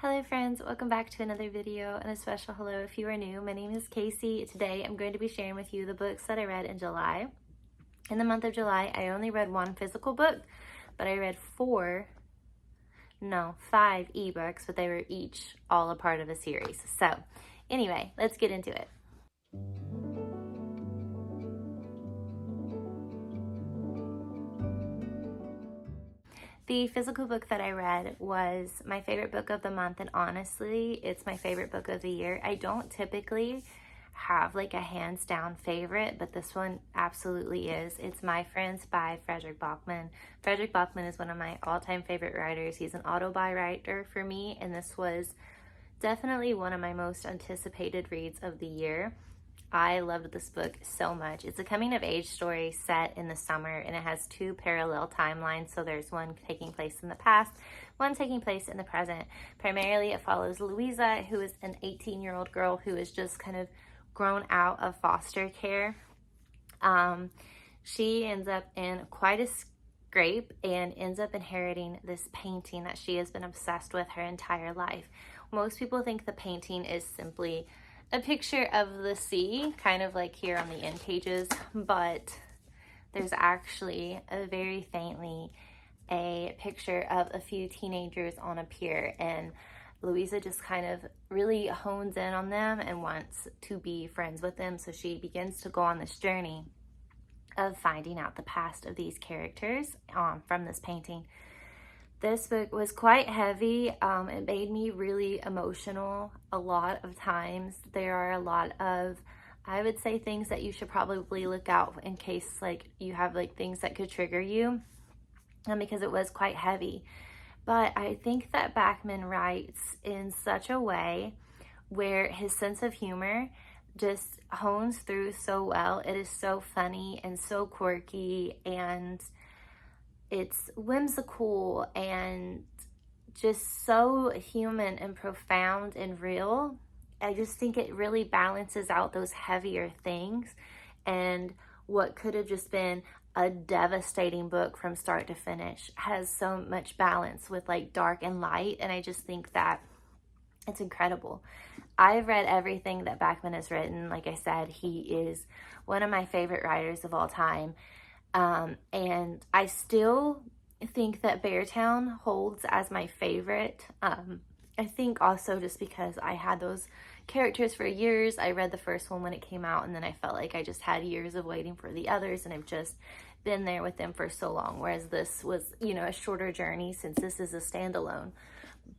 Hello friends, welcome back to another video and a special hello if you are new. My name is Casey. Today I'm going to be sharing with you the books that I read in July. In the month of July, I only read one physical book, but I read five ebooks, but they were each all a part of a series. So anyway, let's get into it. The physical book that I read was my favorite book of the month, and honestly, it's my favorite book of the year. I don't typically have like a hands down favorite, but this one absolutely is. It's My Friends by Fredrik Backman. Fredrik Backman is one of my all-time favorite writers. He's an auto-buy writer for me, and this was definitely one of my most anticipated reads of the year. I loved this book so much. It's a coming-of-age story set in the summer, and it has two parallel timelines. So there's one taking place in the past, one taking place in the present. Primarily, it follows Louisa, who is an 18-year-old girl who is just kind of grown out of foster care. She ends up in quite a scrape and ends up inheriting this painting that she has been obsessed with her entire life. Most people think the painting is simply a picture of the sea, kind of like here on the end pages, but there's actually a very faintly a picture of a few teenagers on a pier, and Louisa just kind of really hones in on them and wants to be friends with them. So she begins to go on this journey of finding out the past of these characters from this painting. This book was quite heavy. It made me really emotional a lot of times. There are a lot of, I would say, things that you should probably look out in case like you have like things that could trigger you, because it was quite heavy. But I think that Backman writes in such a way where his sense of humor just hones through so well. It is so funny and so quirky, and it's whimsical and just so human and profound and real. I just think it really balances out those heavier things and what could have just been a devastating book from start to finish has so much balance with like dark and light, and I just think that it's incredible. I've read everything that Backman has written. Like I said, he is one of my favorite writers of all time. And I still think that Beartown holds as my favorite. I think also just because I had those characters for years. I read the first one when it came out, and then I felt like I just had years of waiting for the others, and I've just been there with them for so long. Whereas this was, a shorter journey since this is a standalone.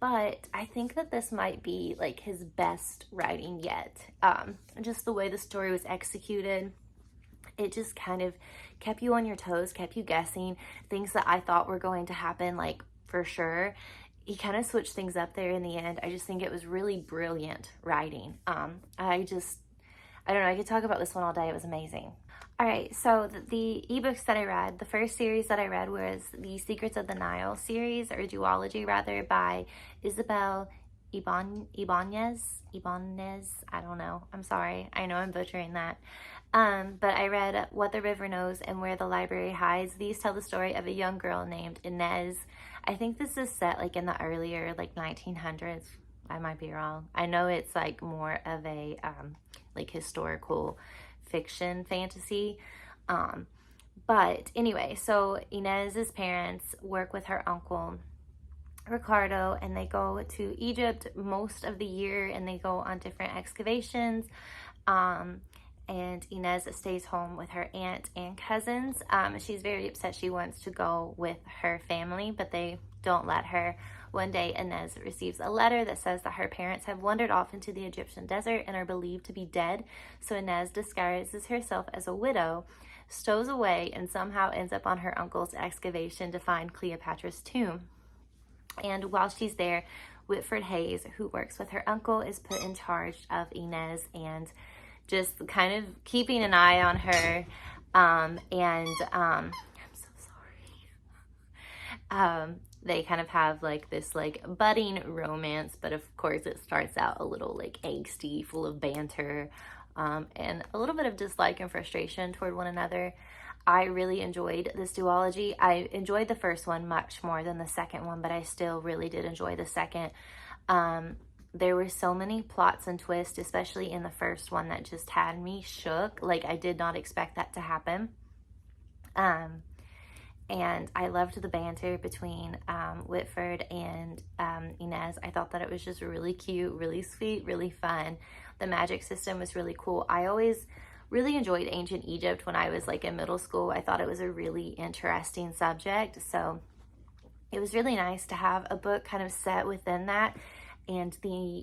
But I think that this might be like his best writing yet. Just the way the story was executed. It just kind of kept you on your toes, kept you guessing, things that I thought were going to happen, like for sure. He kind of switched things up there in the end. I just think it was really brilliant writing. I don't know, I could talk about this one all day. It was amazing. All right, so the ebooks that I read, the first series that I read was the Secrets of the Nile series, or duology rather, by Isabel Ibañez, I don't know. I'm sorry. I know I'm butchering that. But I read What the River Knows and Where the Library Hides. These tell the story of a young girl named Inez. I think this is set like in the earlier like 1900s. I might be wrong. I know it's like more of a like historical fiction fantasy. But anyway, so Inez's parents work with her uncle Ricardo, and they go to Egypt most of the year, and they go on different excavations. And Inez stays home with her aunt and cousins. She's very upset. She wants to go with her family, but they don't let her. One day, Inez receives a letter that says that her parents have wandered off into the Egyptian desert and are believed to be dead. So Inez disguises herself as a widow, stows away, and somehow ends up on her uncle's excavation to find Cleopatra's tomb. And while she's there, Whitford Hayes, who works with her uncle, is put in charge of Inez and just kind of keeping an eye on her. I'm so sorry. They kind of have like this like budding romance, but of course it starts out a little like angsty, full of banter, and a little bit of dislike and frustration toward one another. I really enjoyed this duology. I enjoyed the first one much more than the second one, but I still really did enjoy the second. There were so many plots and twists, especially in the first one, that just had me shook. Like, I did not expect that to happen. And I loved the banter between Whitford and Inez. I thought that it was just really cute, really sweet, really fun. The magic system was really cool. I always really enjoyed ancient Egypt when I was like in middle school. I thought it was a really interesting subject. So it was really nice to have a book kind of set within that. And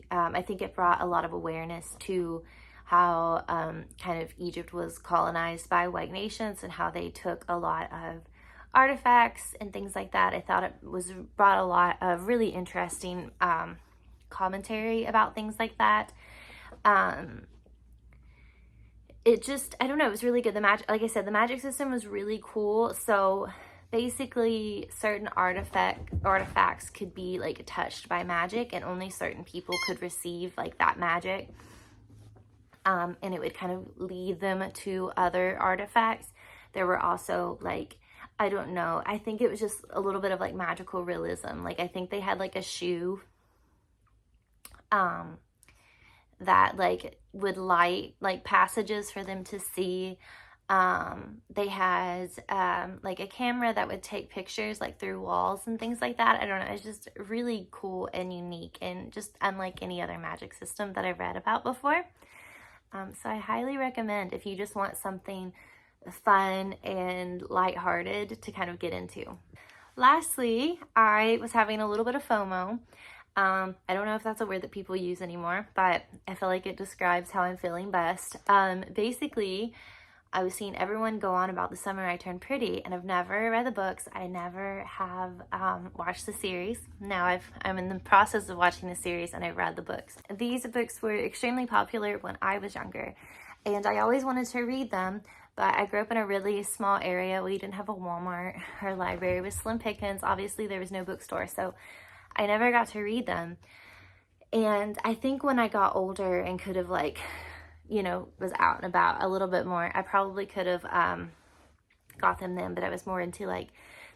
I think it brought a lot of awareness to how kind of Egypt was colonized by white nations and how they took a lot of artifacts and things like that. I thought it brought a lot of really interesting commentary about things like that. It just, I don't know, it was really good. Like I said, the magic system was really cool. So basically certain artifacts could be like touched by magic, and only certain people could receive like that magic. And it would kind of lead them to other artifacts. There were also like, I don't know, I think it was just a little bit of like magical realism. Like, I think they had like a shoe that like would light like passages for them to see. They had like a camera that would take pictures like through walls and things like that. I don't know, it's just really cool and unique and just unlike any other magic system that I've read about before. So I highly recommend if you just want something fun and lighthearted to kind of get into. Lastly, I was having a little bit of FOMO. I don't know if that's a word that people use anymore, but I feel like it describes how I'm feeling best. Basically, I was seeing everyone go on about The Summer I Turned Pretty, and I've never read the books. I never have watched the series. Now I'm in the process of watching the series, and I've read the books. These books were extremely popular when I was younger, and I always wanted to read them, but I grew up in a really small area. We didn't have a Walmart. Our library was slim pickings. Obviously, there was no bookstore, so I never got to read them. And I think when I got older and could have like, you know, was out and about a little bit more, I probably could have got them then, but I was more into like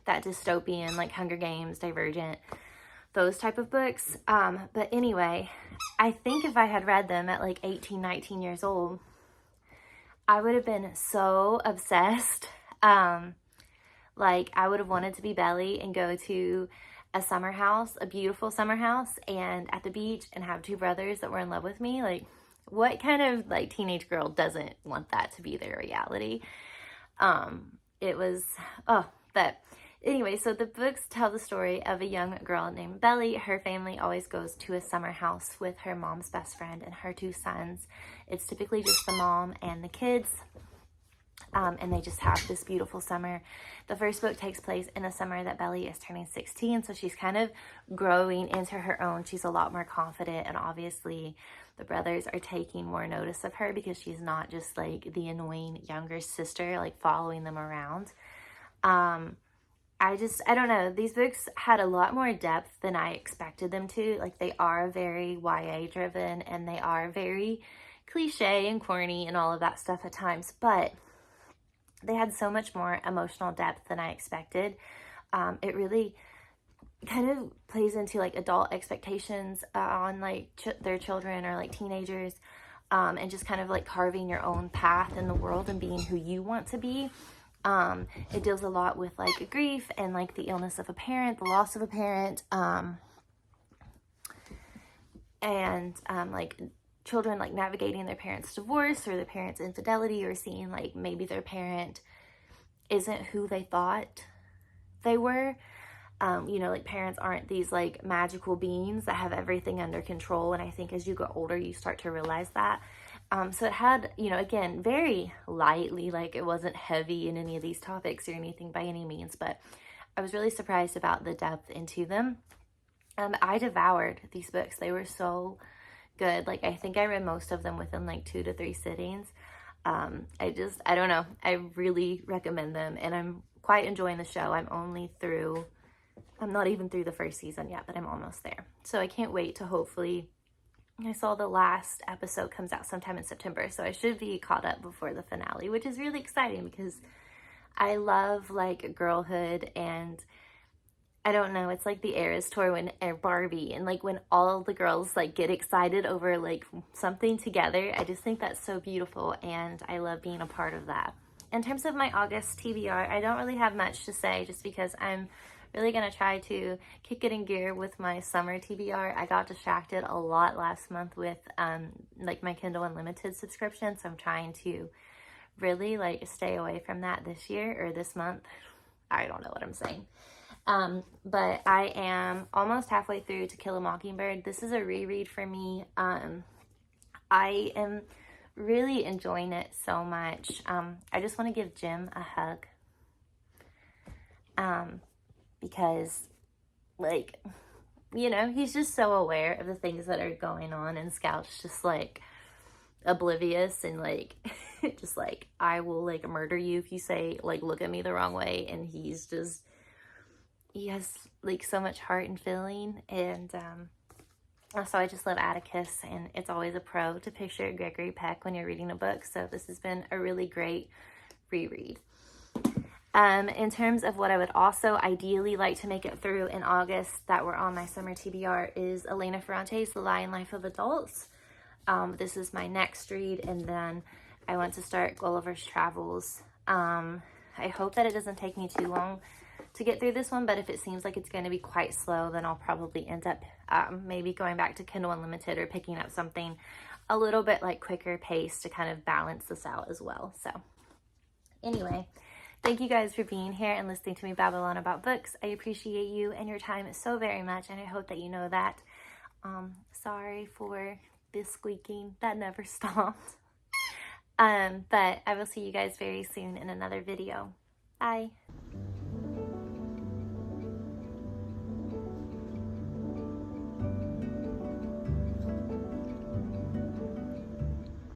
that dystopian, like Hunger Games, Divergent, those type of books. But anyway, I think if I had read them at like 18, 19 years old, I would have been so obsessed. Like, I would have wanted to be Belly and go to a summer house, a beautiful summer house, and at the beach, and have two brothers that were in love with me. Like, what kind of like teenage girl doesn't want that to be their reality? It was, but anyway, so the books tell the story of a young girl named Belly. Her family always goes to a summer house with her mom's best friend and her two sons. It's typically just the mom and the kids. And they just have this beautiful summer. The first book takes place in the summer that Belly is turning 16, so she's kind of growing into her own. She's a lot more confident, and obviously the brothers are taking more notice of her because she's not just like the annoying younger sister like following them around. I don't know, these books had a lot more depth than I expected them to. Like, they are very YA driven, and they are very cliche and corny and all of that stuff at times, but they had so much more emotional depth than I expected. It really kind of plays into like adult expectations on like their children or like teenagers, and just kind of like carving your own path in the world and being who you want to be. It deals a lot with like grief and like the illness of a parent, the loss of a parent, and like children like navigating their parents' divorce or their parents' infidelity, or seeing like maybe their parent isn't who they thought they were. You know, like parents aren't these like magical beings that have everything under control. And I think as you get older, you start to realize that. So it had, you know, again, very lightly, like it wasn't heavy in any of these topics or anything by any means, but I was really surprised about the depth into them. I devoured these books. They were so good. Like, I think I read most of them within like 2 to 3 sittings. I don't know. I really recommend them, and I'm quite enjoying the show. I'm not even through the first season yet, but I'm almost there. So I can't wait to hopefully, I saw the last episode comes out sometime in September, so I should be caught up before the finale, which is really exciting because I love like girlhood and I don't know, it's like the Eras tour when Barbie, and like when all the girls like get excited over like something together. I just think that's so beautiful, and I love being a part of that. In terms of my August TBR, I don't really have much to say just because I'm really gonna try to kick it in gear with my summer TBR. I got distracted a lot last month with like my Kindle Unlimited subscription, so I'm trying to really like stay away from that this year or this month. I don't know what I'm saying. But I am almost halfway through To Kill a Mockingbird. This is a reread for me. I am really enjoying it so much. I just want to give Jim a hug. Because, like, you know, he's just so aware of the things that are going on, and Scout's just, like, oblivious and, like, just, like, I will, like, murder you if you say, like, look at me the wrong way, and he's just, he has, like, so much heart and feeling, and, also I just love Atticus, and it's always a pro to picture Gregory Peck when you're reading a book, so this has been a really great reread. In terms of what I would also ideally like to make it through in August that were on my summer TBR is Elena Ferrante's The Lion Life of Adults. This is my next read, and then I want to start Gulliver's Travels. I hope that it doesn't take me too long to get through this one, but if it seems like it's going to be quite slow, then I'll probably end up maybe going back to Kindle Unlimited or picking up something a little bit like quicker pace to kind of balance this out as well. So anyway, thank you guys for being here and listening to me babble on about books. I appreciate you and your time so very much, and I hope that you know that. Sorry for this squeaking that never stopped. But I will see you guys very soon in another video. Bye.